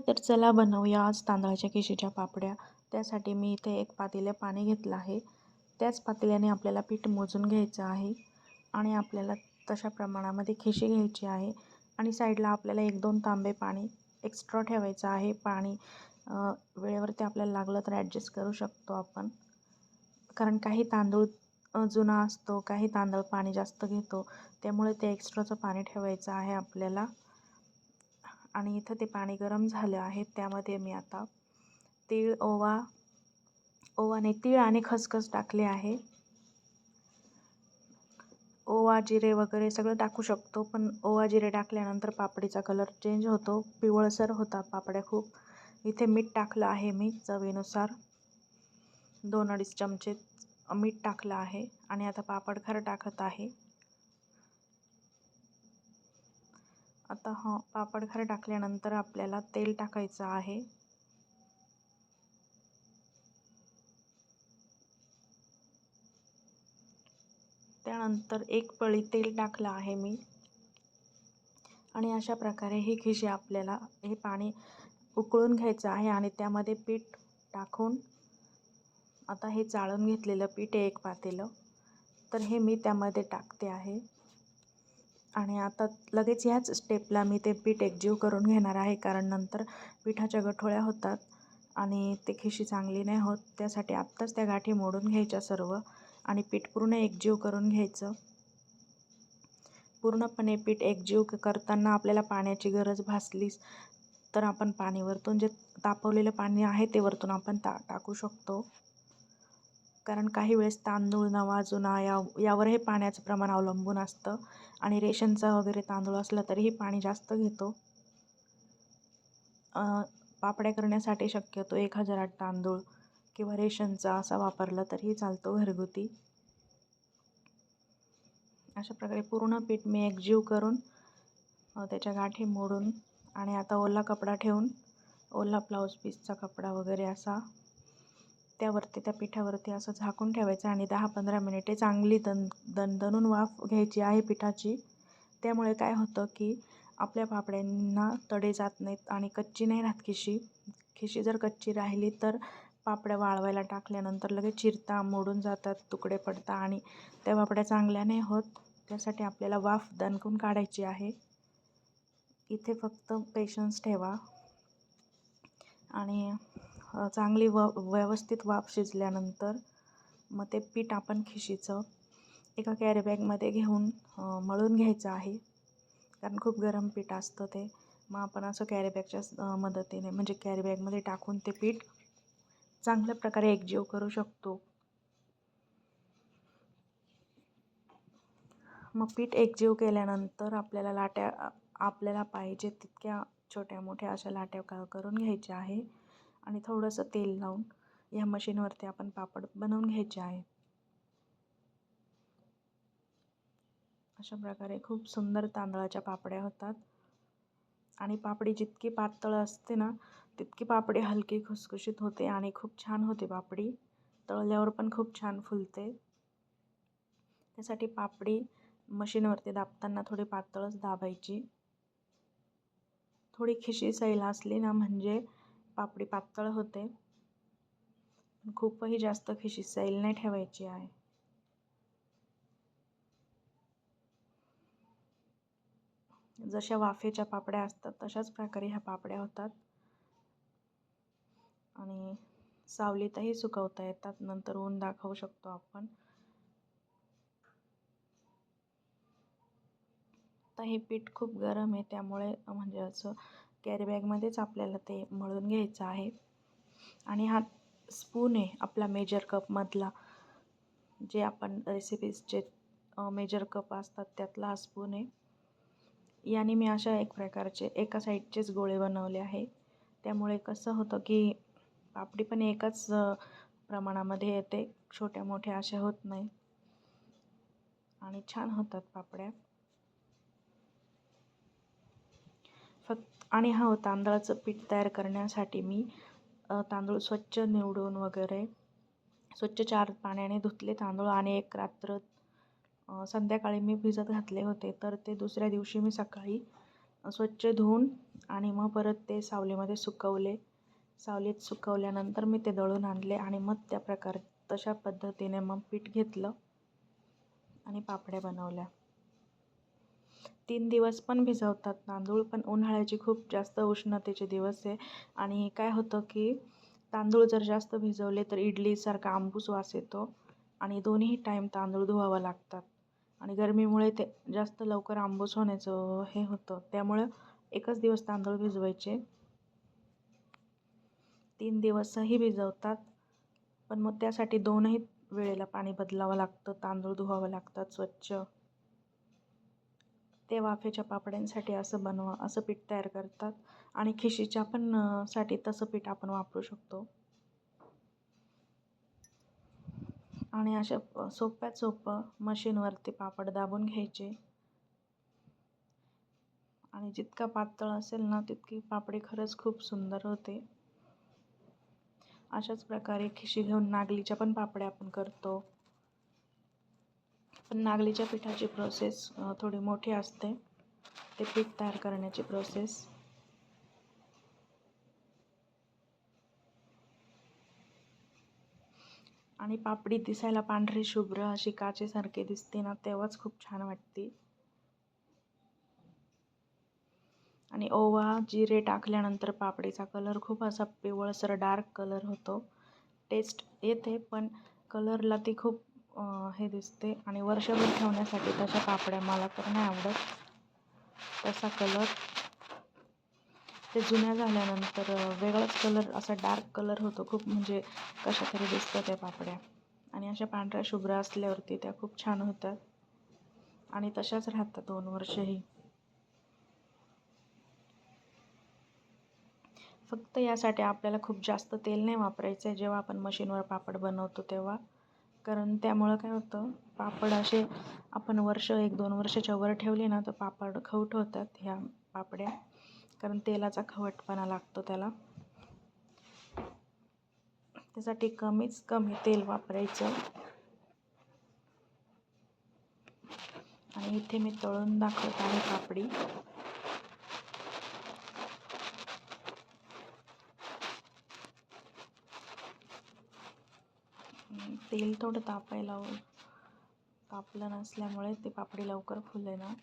तर चला बनवूया आज तांदळाच्या खिशीच्या पापड्या. त्यासाठी मी इथे एक पातेले पाणी घेतलं आहे. त्याच पातेल्याने आपल्याला पीठ मोजून घ्यायचं आहे आणि आपल्याला तशा प्रमाणामध्ये खिशी घ्यायची आहे. आणि साईडला आपल्याला 1-2 तांबे पाणी एक्स्ट्रा ठेवायचं आहे. पाणी वेळेवरती आपल्याला लागलं तर ॲडजस्ट करू शकतो आपण, कारण काही तांदूळ जुना असतो, काही तांदूळ पाणी जास्त घेतो, त्यामुळे ते एक्स्ट्राचं पाणी ठेवायचं आहे आपल्याला. आणि इथं ते पाणी गरम झालं आहे. त्यामध्ये मी आता तीळ, ओवा नाही, तीळ आणि खसखस टाकले आहे. ओवा, जिरे वगैरे सगळं टाकू शकतो, पण ओवा जिरे टाकल्यानंतर पापडीचा कलर चेंज होतो, पिवळसर होतात पापड्या खूप. इथे मीठ टाकलं आहे मी चवीनुसार. 2-2.5 चमचे मीठ टाकलं आहे. आणि आता पापडखार टाकत आहे. आता पापडखार टाकल्यानंतर आपल्याला तेल टाकायचं आहे. त्यानंतर 1 पळी तेल टाकलं आहे मी. आणि अशा प्रकारे ही खिशी आपल्याला हे पाणी उकळून घ्यायचं आहे आणि त्यामध्ये पीठ टाकून, आता हे चाळून घेतलेलं पीठ आहे 1 पातेलं, तर हे मी त्यामध्ये टाकते आहे. आणि आता लगेच ह्याच स्टेपला मी ते पीठ एकजीव करून घेणार आहे, कारण नंतर पिठाच्या गठोळ्या होतात आणि ते खिशी चांगली नाही होत. त्यासाठी आत्ताच त्या गाठी मोडून घ्यायच्या सर्व आणि पीठ पूर्ण एकजीव करून घ्यायचं. पूर्णपणे पीठ एकजीव करताना आपल्याला पाण्याची गरज भासलीच तर आपण पाणी वरतून, जे तापवलेलं पाणी आहे ते वरतून आपण टाकू शकतो, कारण काही वेळेस तांदूळ नवा जुना यावर हे पाण्याचं प्रमाण अवलंबून असतं. आणि रेशनचा वगैरे तांदूळ असला तरीही पाणी जास्त घेतो. पापड्या करण्यासाठी शक्यतो 1008 तांदूळ किंवा रेशनचा असा वापरला तरीही चालतो, घरगुती. अशा प्रकारे पूर्ण पीठ मी एकजीव करून त्याच्या गाठी मोडून, आणि आता ओला कपडा ठेवून, ओला ब्लाऊज पीसचा कपडा वगैरे असा त्यावरती, त्या पिठावरती असं झाकून ठेवायचं आणि 10-15 मिनिटे चांगली दणदणून वाफ घ्यायची आहे पिठाची. त्यामुळे काय होतं की आपल्या पापड्यांना तडे जात नाहीत आणि कच्ची नाही राहत खिशी. खिशी जर कच्ची राहिली तर पापड्या वाळवायला टाकल्यानंतर लगेच चिरता, मोडून जातात, तुकडे पडतात आणि त्या पापड्या चांगल्या नाही होत. त्यासाठी आपल्याला वाफ दणकून काढायची आहे. इथे फक्त पेशन्स ठेवा आणि चांगली व्यवस्थित वाफ शिजल्यानंतर मग ते पीठ आपण खिशीचं एका कॅरी बॅगमध्ये घेऊन मळून घ्यायचं आहे, कारण खूप गरम पीठ असतं ते. मग आपण असं कॅरी बॅगच्या मदतीने, म्हणजे कॅरी बॅगमध्ये टाकून ते पीठ चांगल्या प्रकारे एकजीव करू शकतो. मग पीठ एकजीव केल्यानंतर आपल्याला पाहिजे तितक्या छोट्या मोठ्या अशा लाट्या करून घ्यायच्या आहे आणि थोडंसं तेल लावून ह्या मशीनवरती आपण पापड बनवून घ्यायचे आहे. अशा प्रकारे खूप सुंदर तांदळाच्या पापड्या होतात. आणि पापडी जितकी पातळ असते ना, तितकी पापडी हलकी खुसखुशीत होते आणि खूप छान होते पापडी. तळल्यावर पण खूप छान फुलते. त्यासाठी पापडी मशीनवरती दाबताना थोडी पातळच दाबायची. थोडी खिशी सैल असली ना म्हणजे पापडी पातळ होते, खूपही जास्त खिशी सैल नाही ठेवायची आहे. जशा वाफेच्या पापड्या असतात तशाच प्रकारे ह्या पापड्या होतात आणि सावलीतही सुकवता येतात, नंतर ऊन दाखवू शकतो आपण. आता हे पीठ खूप गरम आहे, त्यामुळे म्हणजे असं कॅरी बॅगमध्येच आपल्याला ते मळून घ्यायचं आहे. आणि हा स्पून आहे आपला मेजर कपमधला, जे आपण रेसिपीजचे मेजर कप असतात त्यातला हा स्पून आहे. याने मी अशा एक प्रकारचे एका साईडचेच गोळे बनवले आहे. त्यामुळे कसं होतं की पापडी पण एकाच प्रमाणामध्ये येते, छोट्या मोठ्या अशा होत नाही आणि छान होतात पापड्या. आणि तांदळाचं पीठ तयार करण्यासाठी मी तांदूळ स्वच्छ निवडून वगैरे स्वच्छ 4 पाण्याने धुतले तांदूळ आणि 1 रात्र संध्याकाळी मी भिजत घातले होते, तर ते दुसऱ्या दिवशी मी सकाळी स्वच्छ धुवून आणि मग परत ते सावलीमध्ये सुकवले. सावलीत सुकवल्यानंतर मी ते दळून आणले आणि मग त्या प्रकारे तशा पद्धतीने मग पीठ घेतलं आणि पापड्या बनवल्या. 3 दिवस पण भिजवतात तांदूळ, पण उन्हाळ्याची खूप जास्त उष्णतेचे दिवस आहे आणि काय होतं की तांदूळ जर जास्त भिजवले तर इडलीसारखा आंबूस वास येतो आणि दोन्ही टाईम तांदूळ धुवावं लागतात आणि गरमीमुळे ते जास्त लवकर आंबूस होण्याचं हे होतं. त्यामुळं एकच दिवस तांदूळ भिजवायचे. 3 दिवसही भिजवतात, पण मग त्यासाठी 2ही वेळेला पाणी बदलावं लागतं, तांदूळ धुवावं लागतात स्वच्छ. ते वाफेच्या पापड्यांसाठी असं पीठ तयार करतात आणि खिशीच्या पण साठी तसं पीठ आपण वापरू शकतो. आणि अशा सोप्यात सोपं मशीनवरती पापड दाबून घ्यायचे आणि जितका पातळ असेल ना तितकी पापडी खरंच खूप सुंदर होते. अशाच प्रकारे खिशी घेऊन नागलीच्या पण पापड्या आपण करतो, पण नागलीच्या पिठाची प्रोसेस थोडी मोठी असते, ते पीठ तयार करण्याची प्रोसेस. आणि पापडी दिसायला पांढरी शुभ्र अशी काचेसारखी दिसते ना, तेव्हाच खूप छान वाटते. आणि ओवा जिरे टाकल्यानंतर पापडीचा कलर खूप असा पिवळसर डार्क कलर होतो. टेस्ट येते पण कलरला ती खूप हे दिसते आणि वर्षभर ठेवण्यासाठी तशा पापड्या मला तर नाही आवडत. तसा कलर ते जुन्या झाल्यानंतर वेगळाच कलर असा डार्क कलर होतो खूप, म्हणजे कशा तरी दिसतं त्या पापड्या. आणि अशा पांढऱ्या शुभ्र असल्यावरती त्या खूप छान होतात आणि तशाच राहतात 2 वर्षही. फक्त यासाठी आपल्याला खूप जास्त तेल नाही वापरायचं आहे जेव्हा आपण मशीनवर पापड बनवतो तेव्हा, कारण त्यामुळं काय होतं, पापड असे आपण 1-2 वर्षाच्या वर ठेवले ना तर पापड खवट होतात ह्या पापड्या, कारण तेलाचा खवटपणा लागतो त्याला. त्यासाठी कमी तेल वापरायचं. आणि इथे मी तळून दाखवत आहे पापडी. तेल थोडं तापलं नसल्यामुळे ती पापडी लवकर फुलेना.